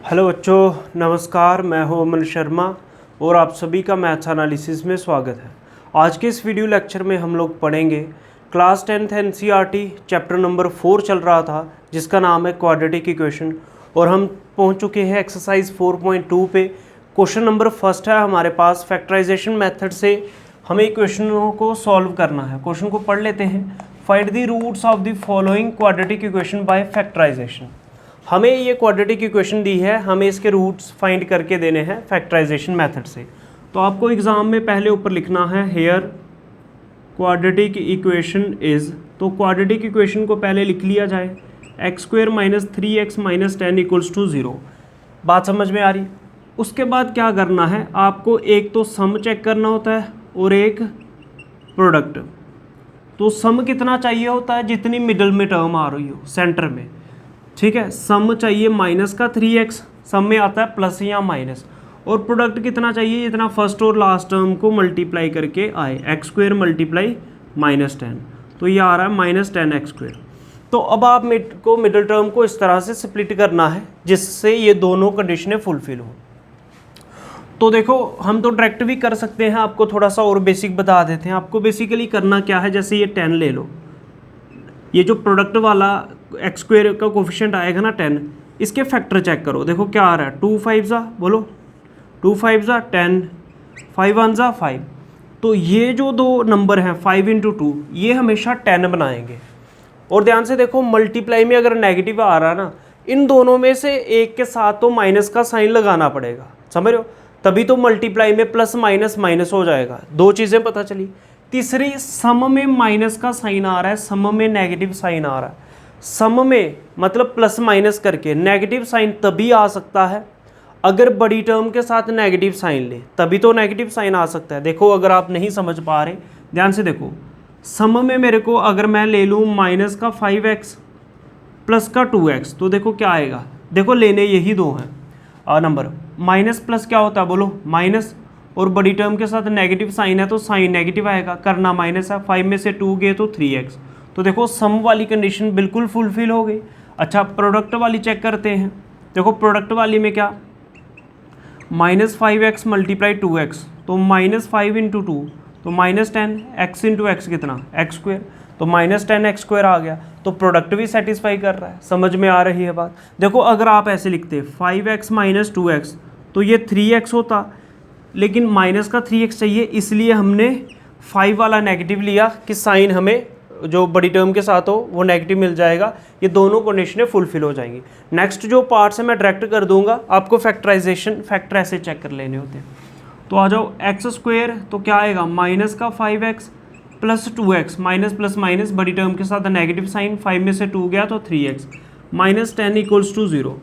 Hello बच्चों, नमस्कार। मैं हूं अमन शर्मा और आप सभी का मैथ्स एनालिसिस में स्वागत है। आज के इस वीडियो लेक्चर में हम लोग पढ़ेंगे class 10th NCERT chapter number 4 चल रहा था जिसका नाम है क्वाड्रेटिक इक्वेशन, और हम पहुंच चुके हैं एक्सरसाइज 4.2 पे। क्वेश्चन नंबर फर्स्ट है हमारे पास, फैक्टराइजेशन मेथड से हमें इक्वेशनों को सॉल्व करना है। क्वेश्चन को पढ़ लेते हैं। Find the roots of the following quadratic equation by factorisation. हमें ये क्वाड्रेटिक इक्वेशन दी है, हमें इसके रूट्स फाइंड करके देने हैं फैक्टराइजेशन मेथड से। तो आपको एग्जाम में पहले ऊपर लिखना है हेयर क्वाड्रेटिक इक्वेशन इज, तो क्वाड्रेटिक इक्वेशन को पहले लिख लिया जाए, x square minus 3x minus 10 equals to 0। बात समझ में आ रही? उसके बाद क्या करना है, आपको एक तो सम चेक करना होता है और एक प्रोडक्ट। तो सम कितना चाहिए होता है? जितनी मिडल में टर्म आ रही हो सेंटर में, ठीक है। सम चाहिए माइनस का 3x, सम में आता है प्लस या माइनस, और प्रोडक्ट कितना चाहिए? जितना फर्स्ट और लास्ट टर्म को मल्टीप्लाई करके आए, एक्स स्क्वायर मल्टीप्लाई माइनस 10, तो ये आ रहा है माइनस 10x स्क्वायर। तो अब आप मिडल टर्म को इस तरह से स्प्लिट करना है जिससे ये दोनों कंडीशनें फुलफिल हो। तो देखो, हम तो डायरेक्ट भी कर सकते हैं, आपको थोड़ा सा और बेसिक बता देते हैं। आपको बेसिकली करना क्या है, जैसे ये 10 ले लो, ये जो प्रोडक्ट वाला एक्स स्क्वायर का कोफिशिएंट आएगा ना 10, इसके फैक्टर चेक करो। देखो क्या आ रहा है, 2 5 जा, बोलो 2 5 जा 10, 5 1 जा 5। तो ये जो दो नंबर हैं 5 × 2, ये हमेशा 10 बनाएंगे। और ध्यान से देखो, मल्टीप्लाई में अगर नेगेटिव आ रहा है ना, इन दोनों में से एक के साथ तो माइनस का साइन लगाना पड़ेगा, समझ रहे हो? तभी तो मल्टीप्लाई में प्लस माइनस माइनस हो जाएगा। दो चीज़ें पता चली। तीसरी, सम में माइनस का साइन आ रहा है, सम में नेगेटिव साइन आ रहा है। सम में मतलब प्लस माइनस करके, नेगेटिव साइन तभी आ सकता है अगर बड़ी टर्म के साथ नेगेटिव साइन ले, तभी तो नेगेटिव साइन आ सकता है। देखो, अगर आप नहीं समझ पा रहे, ध्यान से देखो, सम में मेरे को अगर मैं ले लूँ माइनस का 5x प्लस का 2x, तो देखो क्या आएगा। देखो, लेने यही दो हैं नंबर। माइनस प्लस क्या होता है, बोलो माइनस, और बड़ी टर्म के साथ नेगेटिव साइन है तो साइन नेगेटिव आएगा, करना माइनस है। 5 में से 2 गए तो 3x। तो देखो, सम वाली कंडीशन बिल्कुल फुलफिल हो गई। अच्छा, प्रोडक्ट वाली चेक करते हैं। देखो, प्रोडक्ट वाली में क्या, माइनस 5x मल्टीप्लाई 2x, तो माइनस 5 × 2 तो माइनस 10, x × x कितना, एक्स स्क्वायर, तो माइनस 10x स्क्वायर आ गया। तो प्रोडक्ट भी सेटिस्फाई कर रहा है। समझ में आ रही है बात? देखो, अगर आप ऐसे लिखते 5x माइनस 2x, तो ये 3x होता, लेकिन माइनस का 3x चाहिए, इसलिए हमने 5 वाला नेगेटिव लिया कि साइन हमें जो बड़ी टर्म के साथ हो वो नेगेटिव मिल जाएगा। ये दोनों कंडीशनें फुलफिल हो जाएंगी। नेक्स्ट जो पार्ट्स है मैं डायरेक्ट कर दूंगा, आपको फैक्टर ऐसे चेक कर लेने होते हैं। तो आ जाओ, एक्स स्क्वायर तो क्या आएगा, माइनस का 5x plus 2x, minus plus minus, बड़ी टर्म के साथ नेगेटिव साइन, 5 में से 2 गया तो 3x, माइनस 10 इक्वल्स टू 0।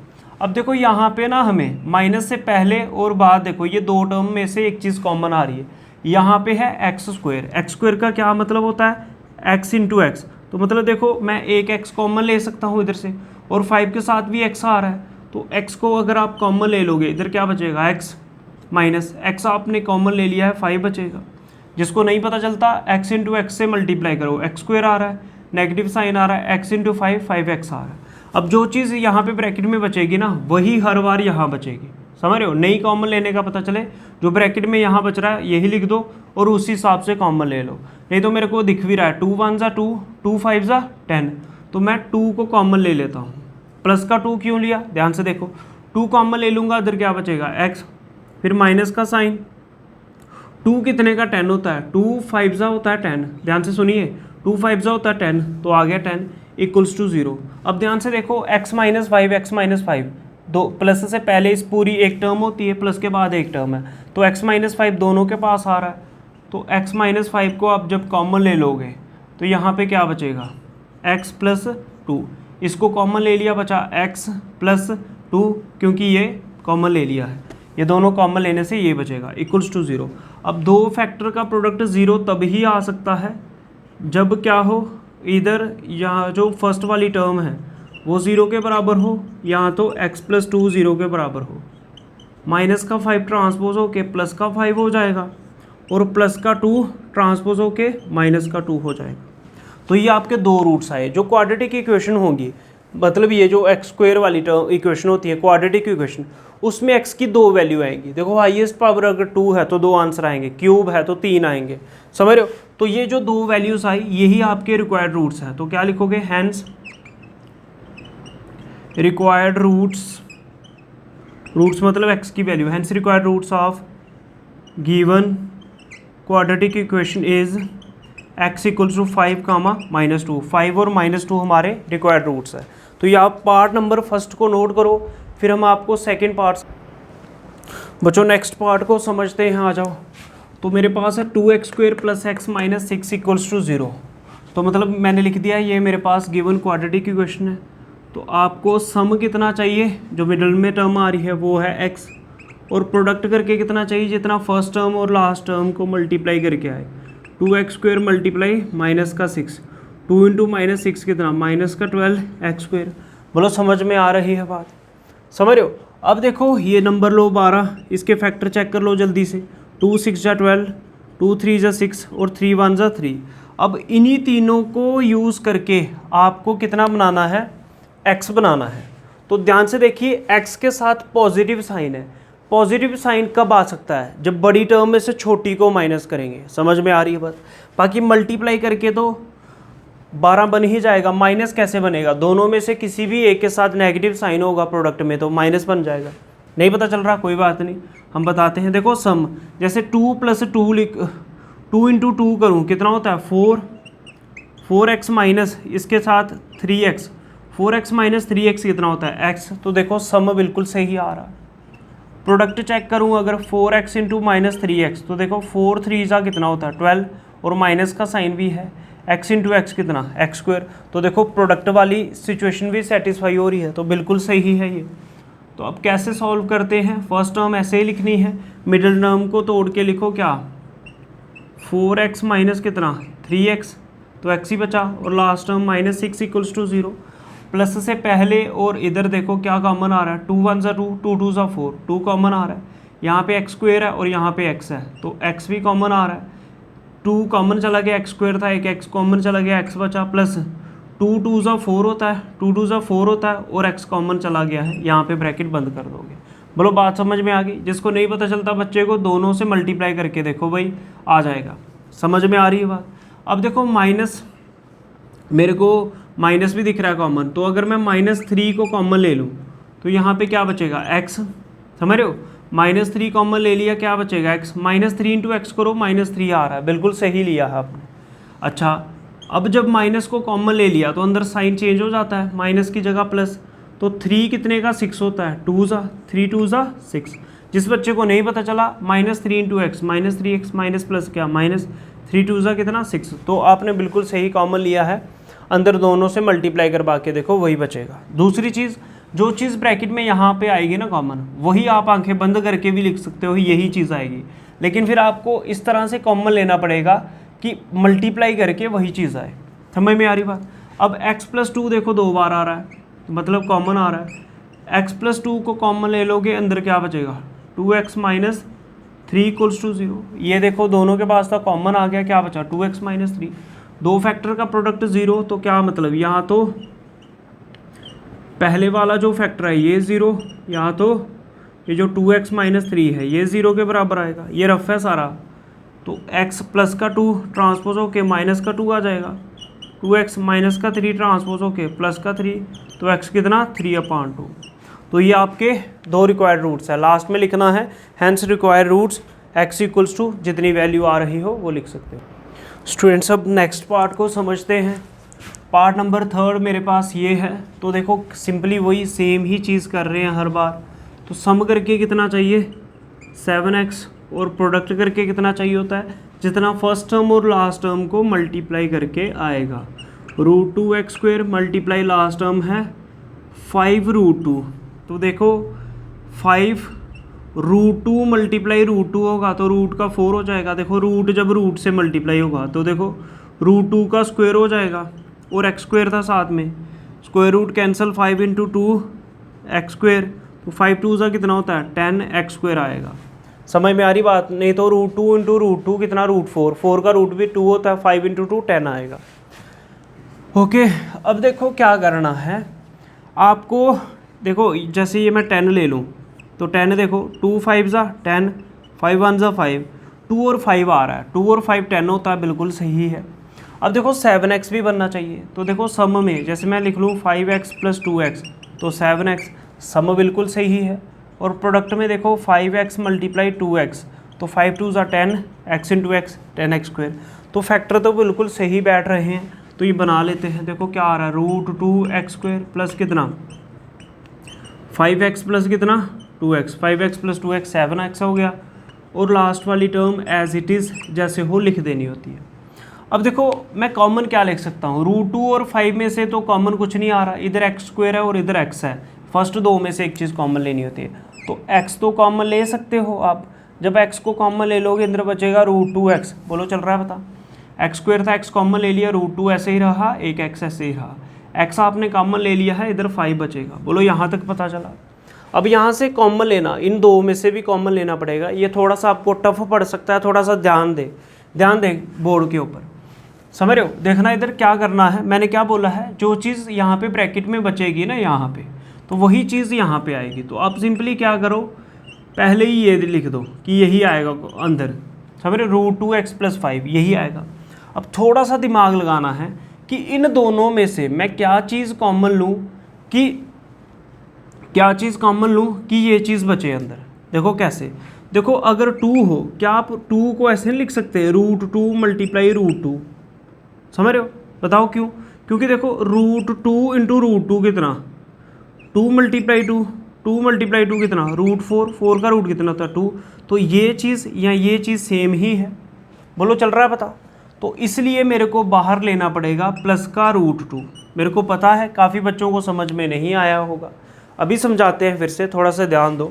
अब देखो, यहाँ पे ना हमें माइनस से पहले और बाद, देखो ये दो टर्म में से एक चीज़ कॉमन आ रही है। यहाँ पे है एक्स स्क्वायर। एक्स स्क्वायर का क्या मतलब होता है, x × x। तो मतलब देखो, मैं एक x कॉमन ले सकता हूँ इधर से, और 5 के साथ भी x आ रहा है, तो x को अगर आप कॉमन ले लोगे, इधर क्या बचेगा, x माइनस x आपने कॉमन ले लिया है, 5 बचेगा। जिसको नहीं पता चलता, x × x से मल्टीप्लाई करो, एक्स स्क्वायर आ रहा है, नेगेटिव साइन आ रहा है, x × 5 5x आ रहा है। अब जो चीज़ यहाँ पे ब्रैकेट में बचेगी ना, वही हर बार यहाँ बचेगी, समझ रहे हो? नहीं कॉमन लेने का पता चले, जो ब्रैकेट में यहाँ बच रहा है यही लिख दो और उसी हिसाब से कॉमन ले लो। नहीं तो मेरे को दिख भी रहा है 2 1 जा 2, 2 5 जा 10, तो मैं 2 को कॉमन ले लेता हूँ। प्लस का 2 क्यों लिया, ध्यान से देखो, 2 कॉमन ले लूँगा, इधर क्या बचेगा, x, फिर माइनस का साइन। 2 कितने का 10 होता है, 2 5 जा होता है 10, ध्यान से सुनिए, 2 5 जा होता है 10, तो आ गया 10 इक्वल्स टू 0। अब ध्यान से देखो, x माइनस 5, x माइनस 5, दो प्लस से पहले इस पूरी एक टर्म होती है, प्लस के बाद एक टर्म है, तो x माइनस 5 दोनों के पास आ रहा है। तो x माइनस 5 को आप जब कॉमन ले लोगे तो यहाँ पे क्या बचेगा, x प्लस 2, इसको कॉमन ले लिया, बचा x प्लस 2, क्योंकि ये कॉमन ले लिया है, ये दोनों कॉमन लेने से ये बचेगा इक्वल्स टू 0। अब दो फैक्टर का प्रोडक्ट 0 तभी आ सकता है जब क्या हो, इधर यहाँ जो फर्स्ट वाली टर्म है वो 0 के बराबर हो, यहाँ तो x प्लस 2 0 के बराबर हो। माइनस का 5 ट्रांसपोज होके प्लस का 5 हो जाएगा, और प्लस का 2 ट्रांसपोज होके माइनस का 2 हो जाएगा। तो ये आपके दो रूट्स आए। जो क्वाड्रेटिक इक्वेशन होंगी मतलब ये जो एक्स स्क्वायर वाली टर्म इक्वेशन होती है क्वाड्रेटिक इक्वेशन, उसमें एक्स की 2 वैल्यू आएंगी। देखो हाईएस्ट पावर अगर 2 है तो 2 आंसर आएंगे, क्यूब है तो 3 आएंगे, समझ रहे हो। तो ये जो 2 वैल्यूज आई यही आपके रिक्वायर्ड रूट्स हैं। तो क्या लिखोगे, हैंस रिक्वायर्ड रूट्स, रूट्स मतलब एक्स की value, hence required roots of given quadratic equation is x equals to 5 comma -2। 5 और -2 हमारे रिक्वायर्ड रूट्स है। तो ये आप पार्ट नंबर फर्स्ट को नोट करो, फिर हम आपको सेकंड पार्ट, बच्चों नेक्स्ट पार्ट को समझते हैं। आ जाओ। तो मेरे पास है 2x² + x - 6 = 0। तो मतलब मैंने लिख दिया ये मेरे पास गिवन क्वाड्रेटिक इक्वेशन है। तो आपको सम कितना चाहिए, जो मिडल में टर्म आ रही है वो है x, और प्रोडक्ट करके कितना चाहिए, जितना फर्स्ट टर्म और लास्ट टर्म को मल्टीप्लाई करके आए। 2x² मल्टीप्लाई -6, 2 × -6 कितना, -12 x²। बोलो समझ में आ रही है बात, समझ रहे हो। अब देखो ये नंबर लो 12, इसके फैक्टर चेक कर लो जल्दी से। 2 × 6 = 12, 2 × 3 = 6 और 3 × 1 = 3। अब इन्हीं तीनों को यूज़ करके आपको कितना बनाना है, x बनाना है। तो ध्यान से देखिए, x के साथ पॉजिटिव साइन है। पॉजिटिव साइन कब आ सकता है, जब बड़ी टर्म में से छोटी को माइनस करेंगे, समझ में आ रही है बात। बाकी मल्टीप्लाई करके तो 12 बन ही जाएगा, माइनस कैसे बनेगा, दोनों में से किसी भी एक के साथ नेगेटिव साइन होगा प्रोडक्ट में तो माइनस बन जाएगा। नहीं पता चल रहा, कोई बात नहीं, हम बताते हैं। देखो सम, जैसे 2 + 2 2 × 2 करूँ कितना होता है 4, 4x माइनस इसके साथ 3x, 4x - 3x कितना होता है x। तो देखो सम बिल्कुल सही आ रहा। प्रोडक्ट चेक करूँ अगर 4x × -3x, तो देखो 4 × 3 कितना होता है 12, और माइनस का साइन भी है, x × x कितना x²। तो देखो प्रोडक्ट वाली सिचुएशन भी सेटिस्फाई हो रही है, तो बिल्कुल सही है ये। तो अब कैसे सॉल्व करते हैं, फर्स्ट टर्म ऐसे ही लिखनी है, मिडिल टर्म को तोड़ के लिखो क्या, 4x - कितना 3x, तो x ही बचा, और लास्ट टर्म -6 = 0। प्लस से पहले और इधर देखो क्या कॉमन आ रहा है, 2 × 1 = 2, 2 × 2 = 4, 2 कॉमन आ रहा है। यहाँ पे x² है और यहाँ पे x है, तो x भी कॉमन आ रहा है। 2 कॉमन चला गया, x² था, एक x कॉमन चला गया, x बचा, प्लस 2 × 2 = 4 होता है, 2 × 2 = 4 होता है, और x कॉमन चला गया है। यहाँ पे ब्रैकेट बंद कर दोगे। बोलो बात समझ में आ गई। जिसको नहीं पता चलता बच्चे को दोनों से मल्टीप्लाई करके देखो भाई, आ जाएगा। समझ में आ रही है बात। अब देखो माइनस, मेरे को माइनस भी दिख रहा है कॉमन, तो अगर मैं -3 को कॉमन ले लूँ तो यहाँ पे क्या बचेगा x, समझ रहे हो। -3 कॉमन ले लिया, क्या बचेगा x, -3 × x करो, -3 आ रहा है, बिल्कुल सही लिया है आपने। अच्छा, अब जब माइनस को कॉमन ले लिया तो अंदर साइन चेंज हो जाता है, माइनस की जगह प्लस, तो 3 कितने का 6 होता है, 2 × 3 = 2 = 6। जिस बच्चे को नहीं पता चला, -3 × x, -3x माइनस प्लस क्या, -3 × 2 = कितना 6। तो आपने बिल्कुल सही कॉमन लिया है, अंदर दोनों से मल्टीप्लाई करवा के देखो वही बचेगा। दूसरी चीज़, जो चीज़ ब्रैकेट में यहाँ पे आएगी ना कॉमन, वही आप आंखें बंद करके भी लिख सकते हो, यही चीज़ आएगी। लेकिन फिर आपको इस तरह से कॉमन लेना पड़ेगा कि मल्टीप्लाई करके वही चीज़ आए। समझ में आ रही बात। अब x + 2 देखो 2 बार आ रहा है, मतलब कॉमन आ रहा है। x + 2 को कॉमन ले लोगे, अंदर क्या बचेगा, 2x - 3 = 0। ये देखो दोनों के पास था, कॉमन आ गया, क्या बचा 2x - 3। दो फैक्टर का प्रोडक्ट 0, तो क्या मतलब, यहाँ तो पहले वाला जो फैक्टर है ये 0, यहाँ तो ये जो 2x - 3 है ये 0 के बराबर आएगा। ये रफ है सारा, तो x प्लस का 2 ट्रांसपोज होके माइनस का 2 आ जाएगा, 2x माइनस का 3 ट्रांसपोज होके प्लस का 3, तो x कितना 3/2। तो ये आपके 2 रिक्वायर्ड रूट्स है, लास्ट में लिखना है हैंस रिक्वायर्ड रूट्स x = जितनी वैल्यू आ रही हो वो लिख सकते हो। स्टूडेंट्स अब नेक्स्ट पार्ट को समझते हैं। पार्ट नंबर 3 मेरे पास ये है। तो देखो सिंपली वही सेम ही चीज़ कर रहे हैं हर बार। तो सम करके कितना चाहिए 7x, और प्रोडक्ट करके कितना चाहिए होता है, जितना फर्स्ट टर्म और लास्ट टर्म को मल्टीप्लाई करके आएगा। √2x² मल्टीप्लाई लास्ट टर्म है 5√2। तो देखो 5 √2 मल्टीप्लाई √2 होगा तो रूट का 4 हो जाएगा। देखो रूट जब रूट से मल्टीप्लाई होगा तो देखो √2 का स्क्वायर हो जाएगा, और x² था साथ में, स्क्वायर रूट कैंसिल, 5 × 2 x², तो 5 × 2 कितना होता है 10x² आएगा। समझ में आ रही बात। नहीं तो √2 × √2 कितना √4, 4 का रूट भी 2 होता है, 5 × 2 10 आएगा। ओके, अब देखो क्या करना है, आपको देखो जैसे ये मैं 10 ले लूँ तो 10 देखो 2 5 ज़ा 10, 5 1 ज़ा 5, 2 और 5 आ रहा है, 2 और 5 10 होता है, बिल्कुल सही है। अब देखो 7x भी बनना चाहिए, तो देखो सम में जैसे मैं लिख लूँ 5x + 2x तो 7x, सम बिल्कुल सही है। और प्रोडक्ट में देखो 5x × 2x तो 5 2 ज़ा 10, x × x 10x²। तो फैक्टर तो बिल्कुल सही बैठ रहे हैं, तो ये बना लेते हैं। देखो क्या आ रहा है, √2x² प्लस कितना 5x प्लस कितना 2x, 5x + 2x 7x हो गया। और लास्ट वाली टर्म एज इट इज़ जैसे हो लिख देनी होती है। अब देखो मैं कॉमन क्या लिख सकता हूँ, √2 और 5 में से तो कॉमन कुछ नहीं आ रहा, इधर x² है और इधर x है, फर्स्ट दो में से एक चीज़ कॉमन लेनी होती है। तो x तो कॉमन ले सकते हो आप, जब x को कॉमन ले लोगे इधर बचेगा √2x, बोलो चल रहा है बता, x² था x कॉमन ले लिया, √2 ऐसे ही रहा, एक x ऐसे ही रहा, x आपने कॉमन ले लिया है, इधर 5 बचेगा। बोलो यहाँ तक पता चला। अब यहाँ से कॉमन लेना, इन दो में से भी कॉमन लेना पड़ेगा, ये थोड़ा सा आपको टफ पड़ सकता है, थोड़ा सा ध्यान दे बोर्ड के ऊपर, समझ रहे हो। देखना इधर क्या करना है, मैंने क्या बोला है, जो चीज़ यहाँ पे ब्रैकेट में बचेगी ना यहाँ पे, तो वही चीज़ यहाँ पे आएगी। तो आप सिंपली क्या करो, पहले ही ये लिख दो कि यही आएगा अंदर, समझ रहे, √2x + 5 यही आएगा। अब थोड़ा सा दिमाग लगाना है कि इन दोनों में से मैं क्या चीज़ कॉमन लूँ कि ये चीज़ बचे अंदर। देखो कैसे, देखो अगर 2 हो, क्या आप 2 को ऐसे नहीं लिख सकते, √2 × √2, समझ रहे हो, बताओ क्यों, क्योंकि देखो √2 × √2 कितना 2 × 2, 2 × 2 कितना √4, 4 का रूट कितना होता है 2, तो ये चीज़ या ये चीज़ सेम ही है, बोलो चल रहा है पता। तो इसलिए मेरे को बाहर लेना पड़ेगा प्लस का √2। मेरे को पता है काफ़ी बच्चों को समझ में नहीं आया होगा, अभी समझाते हैं फिर से, थोड़ा सा ध्यान दो।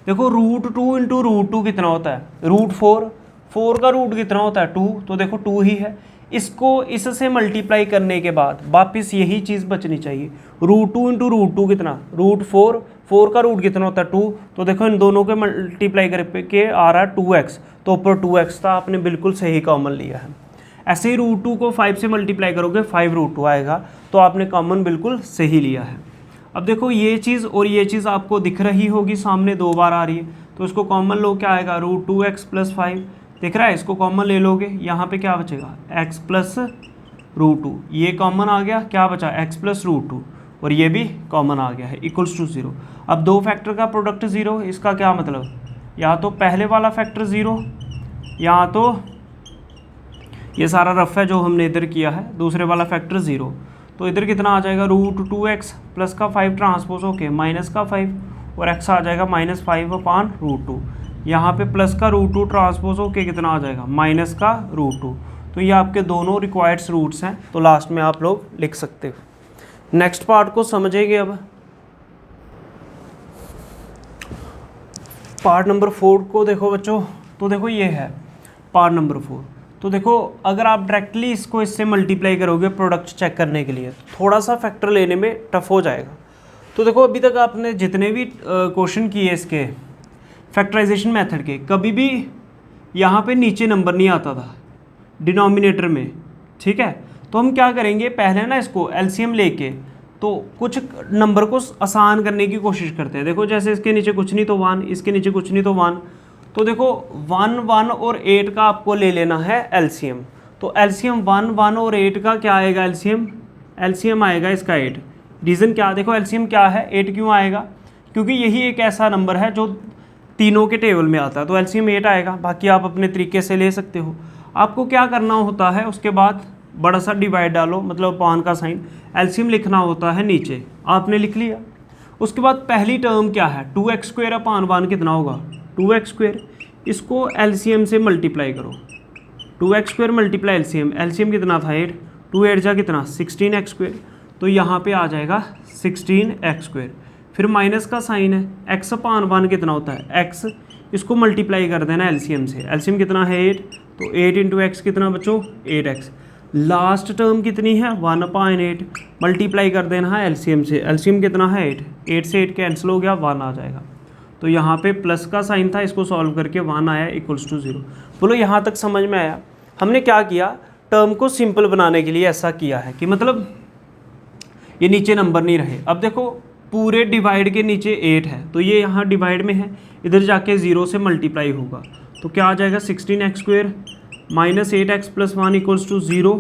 देखो √2 × √2 कितना होता है, √4, 4 का रूट कितना होता है 2, तो देखो 2 ही है, इसको इससे मल्टीप्लाई करने के बाद वापस यही चीज़ बचनी चाहिए, √2 × √2 कितना √4, 4 का रूट कितना होता है 2, तो देखो इन दोनों के मल्टीप्लाई करके आ रहा है 2x, तो ऊपर 2x था, आपने बिल्कुल सही कॉमन लिया है। ऐसे ही √2 को 5 से मल्टीप्लाई करोगे 5√2 आएगा, तो आपने कॉमन बिल्कुल सही लिया है। अब देखो ये चीज़ और ये चीज़ आपको दिख रही होगी, सामने 2 बार आ रही है, तो इसको कॉमन लो, क्या आएगा √2x + 5, दिख रहा है, इसको कॉमन ले लोगे, यहाँ पे क्या बचेगा x + √2, ये कॉमन आ गया, क्या बचा x + √2, और ये भी कॉमन आ गया है, = 0। अब दो फैक्टर का प्रोडक्ट 0, इसका क्या मतलब, या तो पहले वाला फैक्टर 0, या तो ये सारा रफ है जो हमने इधर किया है, दूसरे वाला फैक्टर 0, तो इधर कितना आ जाएगा √2x प्लस का 5 ट्रांसपोज होके माइनस का 5, और x आ जाएगा -5/√2, यहाँ पे प्लस का √2 ट्रांसपोज होके कितना आ जाएगा माइनस का √2। तो ये आपके दोनों रिक्वायर्ड रूट्स हैं, तो लास्ट में आप लोग लिख सकते हो। नेक्स्ट पार्ट को समझेंगे अब, पार्ट नंबर 4 को देखो बच्चों, तो देखो ये है पार्ट नंबर 4। तो देखो अगर आप डायरेक्टली इसको इससे मल्टीप्लाई करोगे प्रोडक्ट चेक करने के लिए, थोड़ा सा फैक्टर लेने में टफ हो जाएगा। तो देखो अभी तक आपने जितने भी क्वेश्चन किए इसके फैक्टराइजेशन मेथड के, कभी भी यहाँ पे नीचे नंबर नहीं आता था डिनोमिनेटर में, ठीक है। तो हम क्या करेंगे, पहले ना इसको एलसीएम लेके तो कुछ नंबर को आसान करने की कोशिश करते हैं। देखो जैसे इसके नीचे कुछ नहीं तो 1, इसके नीचे कुछ नहीं तो 1, तो देखो 1, 1 और 8 का आपको ले लेना है एलसीएम। तो एलसीएम 1, 1 और 8 का क्या आएगा, एलसीएम आएगा इसका 8। रीज़न क्या, देखो एलसीएम क्या है, 8 क्यों आएगा, क्योंकि यही एक ऐसा नंबर है जो तीनों के टेबल में आता है, तो एलसीएम 8 आएगा। बाकी आप अपने तरीके से ले सकते हो। आपको क्या करना होता है, उसके बाद बड़ा सा डिवाइड डालो, मतलब अपान का साइन, एलसीएम लिखना होता है नीचे, आपने लिख लिया। उसके बाद पहली टर्म क्या है, 2x² अपान 1 कितना होगा 2x², इसको एलसीएम से मल्टीप्लाई करो, 2x² मल्टीप्लाई एलसीएम कितना था 8, 2 8 जा कितना 16x², तो यहाँ पे आ जाएगा 16x²। फिर माइनस का साइन है, x अपान 1 कितना होता है x, इसको मल्टीप्लाई कर देना एलसीएम से, एलसीएम कितना है 8, तो 8 × x कितना बच्चों 8x। लास्ट टर्म कितनी है 1/8, मल्टीप्लाई कर देना है एलसीएम से, एलसीएम कितना है 8, 8 से 8 कैंसिल हो गया 1 आ जाएगा। तो यहाँ पे प्लस का साइन था, इसको सॉल्व करके 1 आया = 0। बोलो यहाँ तक समझ में आया। हमने क्या किया, टर्म को सिंपल बनाने के लिए ऐसा किया है कि मतलब ये नीचे नंबर नहीं रहे। अब देखो पूरे डिवाइड के नीचे 8 है तो ये यहाँ डिवाइड में है, इधर जाके 0 से मल्टीप्लाई होगा तो क्या आ जाएगा 16x² minus 8x plus 1 equals to 0,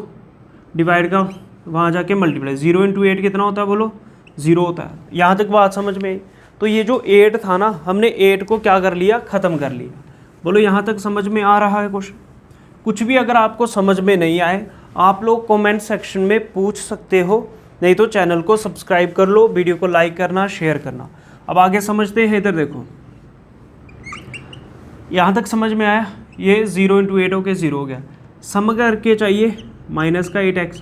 divide का वहाँ जाके मल्टीप्लाई, 0 इंटू 8 कितना होता है बोलो 0 होता है। यहाँ तक बात समझ में आई। तो ये जो 8 था ना, हमने 8 को क्या कर लिया, ख़त्म कर लिया। बोलो यहाँ तक समझ में आ रहा है क्वेश्चन? कुछ भी अगर आपको समझ में नहीं आए आप लोग कमेंट सेक्शन में पूछ सकते हो, नहीं तो चैनल को सब्सक्राइब कर लो, वीडियो को लाइक करना, शेयर करना। अब आगे समझते हैं। इधर देखो, यहाँ तक समझ में आया? ये 0 इंटू 8 होके 0 हो गया। सम करके चाहिए माइनस का 8x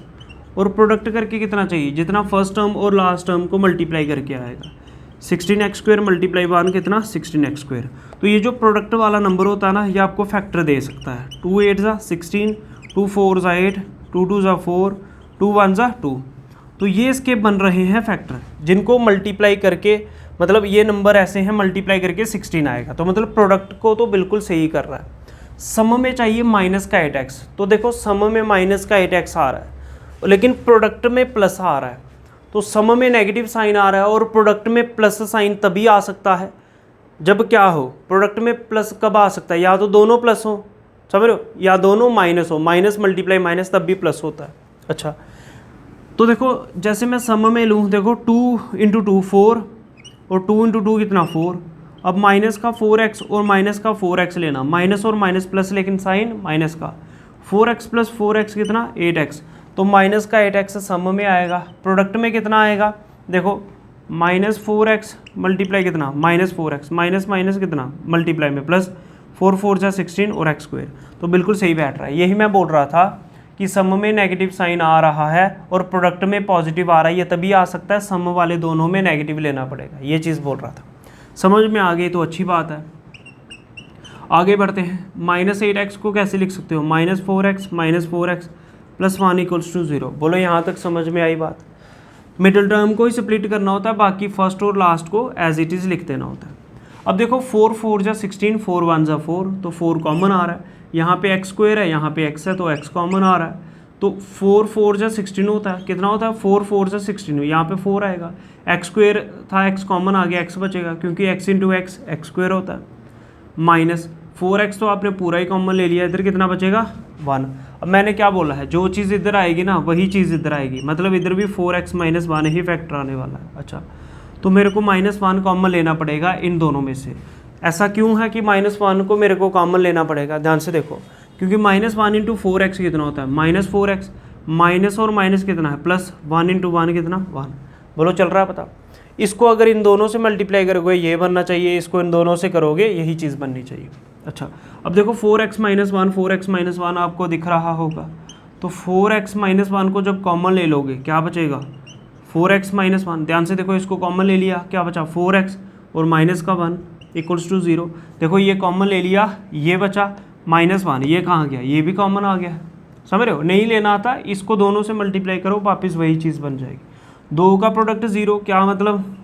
और प्रोडक्ट करके कितना चाहिए, जितना फर्स्ट टर्म और लास्ट टर्म को मल्टीप्लाई करके आएगा। 16x² मल्टीप्लाई 1 कितना 16x²। तो ये जो प्रोडक्ट वाला नंबर होता है ना, ये आपको फैक्टर दे सकता है। 2 8 ज़ा 16, 2 4 ज़ा 8, 2 2 ज़ा 4, 2 1 ज़ा 2। तो ये इसके बन रहे हैं फैक्टर, जिनको मल्टीप्लाई करके मतलब ये नंबर ऐसे हैं मल्टीप्लाई करके 16 आएगा। तो मतलब प्रोडक्ट को तो बिल्कुल सही कर रहा है। सम में चाहिए माइनस का 8x, तो देखो सम में माइनस का 8x आ रहा है लेकिन प्रोडक्ट में प्लस आ रहा है। तो सम में नेगेटिव साइन आ रहा है और प्रोडक्ट में प्लस साइन तभी आ सकता है जब क्या हो, प्रोडक्ट में प्लस कब आ सकता है, या तो दोनों प्लस हो, समझ रहे हो, या दोनों माइनस हो, माइनस मल्टीप्लाई माइनस तब भी प्लस होता है। अच्छा, तो देखो जैसे मैं सम में लूँ, देखो 2 इंटू 2 4 और 2 इंटू 2 कितना 4। अब माइनस का 4x और माइनस का 4x लेना, माइनस और माइनस प्लस लेकिन साइन माइनस का, 4x प्लस 4x कितना 8x। तो माइनस का 8x सम में आएगा, प्रोडक्ट में कितना आएगा, देखो माइनस 4x मल्टीप्लाई कितना माइनस 4x, माइनस माइनस कितना मल्टीप्लाई में प्लस, 4 4 जा 16 और x²। तो बिल्कुल सही बैठ रहा है। यही मैं बोल रहा था कि सम में नेगेटिव साइन आ रहा है और प्रोडक्ट में पॉजिटिव आ रहा है, ये तभी आ सकता है, सम वाले दोनों में नेगेटिव लेना पड़ेगा। ये चीज़ बोल रहा था। समझ में आ गई तो अच्छी बात है। आगे बढ़ते हैं। माइनस 8x को कैसे लिख सकते हो, minus 4x plus 1 equals to 0। बोलो यहाँ तक समझ में आई बात? मिडिल टर्म को ही स्प्लिट करना होता है, बाकी फर्स्ट और लास्ट को एज इट इज़ लिख देना होता है। अब देखो 4 4 जा 16, 4 1 जा 4, तो 4 कॉमन आ रहा है, यहाँ पे x² है, यहाँ पे x है तो x कॉमन आ रहा है। तो 4 4 जा 16 होता है, कितना होता है 4 4 जा 16, यहाँ पे 4 आएगा, x² था x कॉमन आ गया, x बचेगा क्योंकि x इंटू x x² होता है, माइनस 4x तो आपने पूरा ही कॉमन ले लिया, इधर कितना बचेगा 1। अब मैंने क्या बोला है, जो चीज़ इधर आएगी ना वही चीज़ इधर आएगी, मतलब इधर भी 4x माइनस 1 ही फैक्टर आने वाला है। अच्छा, तो मेरे को -1 कॉमन लेना पड़ेगा इन दोनों में से। ऐसा क्यों है कि -1 को मेरे को कॉमन लेना पड़ेगा, ध्यान से देखो, क्योंकि -1 इंटू 4x कितना होता है -4x, माइनस और माइनस कितना है प्लस, 1 इंटू 1 कितना 1। बोलो चल रहा है पता? इसको अगर इन दोनों से मल्टीप्लाई करोगे ये बनना चाहिए, इसको इन दोनों से करोगे यही चीज़ बननी चाहिए। अच्छा, अब देखो 4x माइनस 1 आपको दिख रहा होगा, तो 4x माइनस 1 को जब कॉमन ले लोगे क्या बचेगा 4x माइनस 1। ध्यान से देखो, इसको कॉमन ले लिया, क्या बचा 4x और माइनस का 1 इक्वल्स टू 0। देखो ये कॉमन ले लिया, ये बचा -1, ये कहाँ गया, ये भी कॉमन आ गया। समझ रहे हो? नहीं लेना आता, इसको दोनों से मल्टीप्लाई करो, वापस वही चीज़ बन जाएगी। 2 का प्रोडक्ट 0, क्या मतलब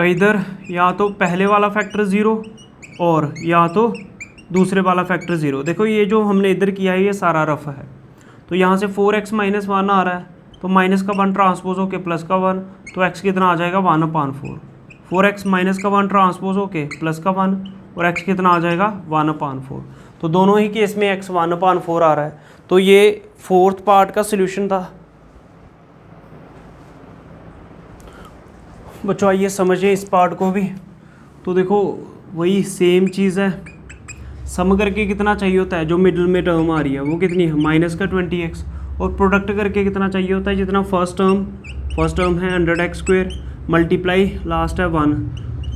इधर या तो पहले वाला फैक्टर 0 और या तो दूसरे वाला फैक्टर 0। देखो ये जो हमने इधर किया है ये सारा रफ है, तो यहाँ से 4x माइनस 1 आ रहा है, तो माइनस का 1 ट्रांसपोज होके प्लस का 1, तो x कितना आ जाएगा 1/4। 4x माइनस का 1 ट्रांसपोज होके प्लस का 1 और x कितना आ जाएगा 1/4। तो दोनों ही केस में x 1/4 आ रहा है। तो ये 4th पार्ट का सोल्यूशन था। बच्चों आइए समझिए इस पार्ट को भी। तो देखो वही सेम चीज़ है, सम करके कितना चाहिए होता है, जो मिडिल में टर्म आ रही है वो कितनी है -20x, और प्रोडक्ट करके कितना चाहिए होता है, जितना फर्स्ट टर्म है 100x² मल्टीप्लाई लास्ट है 1,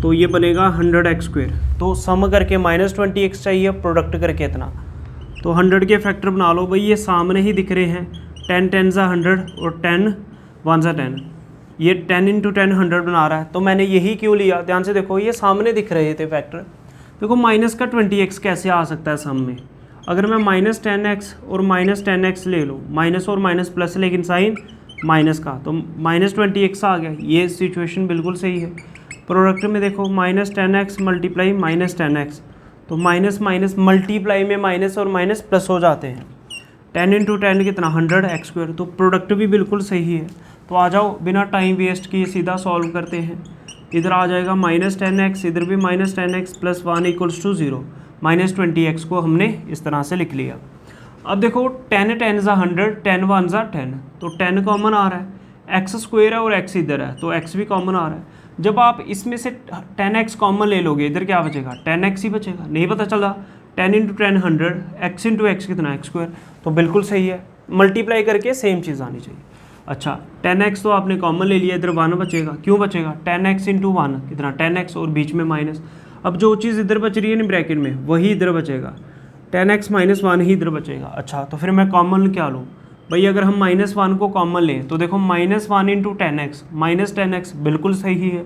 तो ये बनेगा 100x²। तो सम करके -20x चाहिए, प्रोडक्ट करके इतना, तो 100 के फैक्टर बना लो भाई, ये सामने ही दिख रहे हैं, 10 10 ज़ा 100 और 10 1 ज़ा 10, ये 10 इंटू 10 100 बना रहा है। तो मैंने यही क्यों लिया, ध्यान से देखो ये सामने दिख रहे थे फैक्टर। देखो माइनस का 20x कैसे आ सकता है सम में, अगर मैं -10x और -10x ले लूँ, माइनस और माइनस प्लस लेकिन साइन माइनस का, तो -20x आ गया। ये सिचुएशन बिल्कुल सही है। प्रोडक्ट में देखो -10x मल्टीप्लाई -10x, तो माइनस माइनस मल्टीप्लाई में माइनस और माइनस प्लस हो जाते हैं। 10 इंटू 10 कितना 100x², तो प्रोडक्ट भी बिल्कुल सही है। तो आ जाओ बिना टाइम वेस्ट किए सीधा सॉल्व करते हैं। इधर आ जाएगा -10x, इधर भी -10x plus 1 equals to 0, -20x को हमने इस तरह से लिख लिया। अब देखो 10 10 ज़ा 100, 10 1 ज़ा 10, तो 10 कॉमन आ रहा है, एक्स स्क्वायर है और x इधर है तो x भी कॉमन आ रहा है। जब आप इसमें से 10x कॉमन ले लोगे इधर क्या बचेगा, 10x ही बचेगा। नहीं पता चला 10 × 10 100, x × x कितना x स्क्वायर, तो बिल्कुल सही है, मल्टीप्लाई करके सेम चीज़ आनी चाहिए। अच्छा 10x तो आपने कॉमन ले लिया, इधर 1 बचेगा, क्यों बचेगा, 10x × 1 कितना 10x और बीच में माइनस। अब जो चीज़ इधर बच रही है ना ब्रैकेट में वही इधर बचेगा, 10x - 1 ही इधर बचेगा। अच्छा तो फिर मैं कॉमन क्या लूँ भाई, अगर हम -1 को कॉमन लें तो देखो -1 × 10x, -10x बिल्कुल सही है,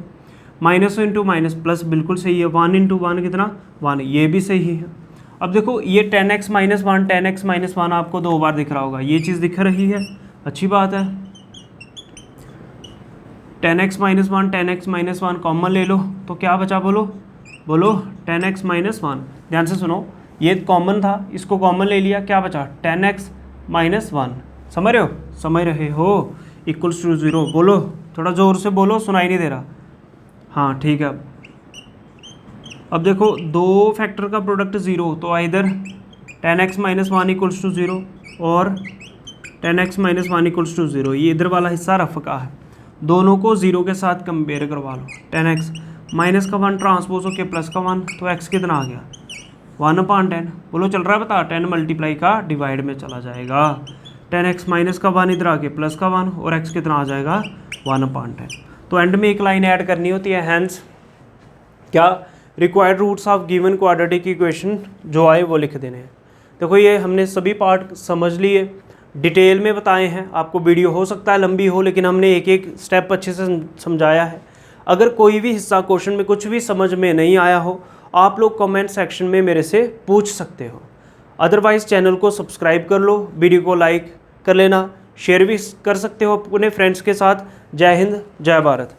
माइनस इंटू माइनस प्लस बिल्कुल सही है, 1 × 1 कितना 1, ये भी सही है। अब देखो ये 10x - 1 10x - 1 आपको 2 बार दिख रहा होगा, ये चीज़ दिख रही है, अच्छी बात है। 10x - 1 10x - 1 कॉमन ले लो तो क्या बचा, बोलो 10x - 1। ध्यान से सुनो, ये कॉमन था, इसको कॉमन ले लिया, क्या बचा 10x - 1, समझ रहे हो, इक्वल्स टू 0। बोलो थोड़ा ज़ोर से बोलो, सुनाई नहीं दे रहा। हाँ ठीक है। अब देखो 2 फैक्टर का प्रोडक्ट 0, तो इधर 10x - 1 इक्वल्स टू 0 और 10x - 1 इक्वल्स टू 0, ये इधर वाला हिस्सा रफ का है, दोनों को 0 के साथ कंपेयर करवा लो। 10x माइनस का 1 ट्रांसपोज होके प्लस का 1, तो x कितना आ गया 1/10। बोलो चल रहा है बता, 10 मल्टीप्लाई का डिवाइड में चला जाएगा, 10x माइनस का 1 इधर आके प्लस का 1 और x कितना आ जाएगा 1/10। तो एंड में एक लाइन ऐड करनी होती है, हैंस क्या required roots of given quadratic equation जो आए वो लिख देने हैं। देखो ये हमने सभी पार्ट समझ लिए, डिटेल में बताए हैं, आपको वीडियो हो सकता है लंबी हो लेकिन हमने एक एक स्टेप अच्छे से समझाया है। अगर कोई भी हिस्सा क्वेश्चन में कुछ भी समझ में नहीं आया हो, आप लोग कमेंट सेक्शन में मेरे से पूछ सकते हो। अदरवाइज़ चैनल को सब्सक्राइब कर लो, वीडियो को लाइक कर लेना, शेयर भी कर सकते हो अपने फ्रेंड्स के साथ। जय हिंद, जय भारत।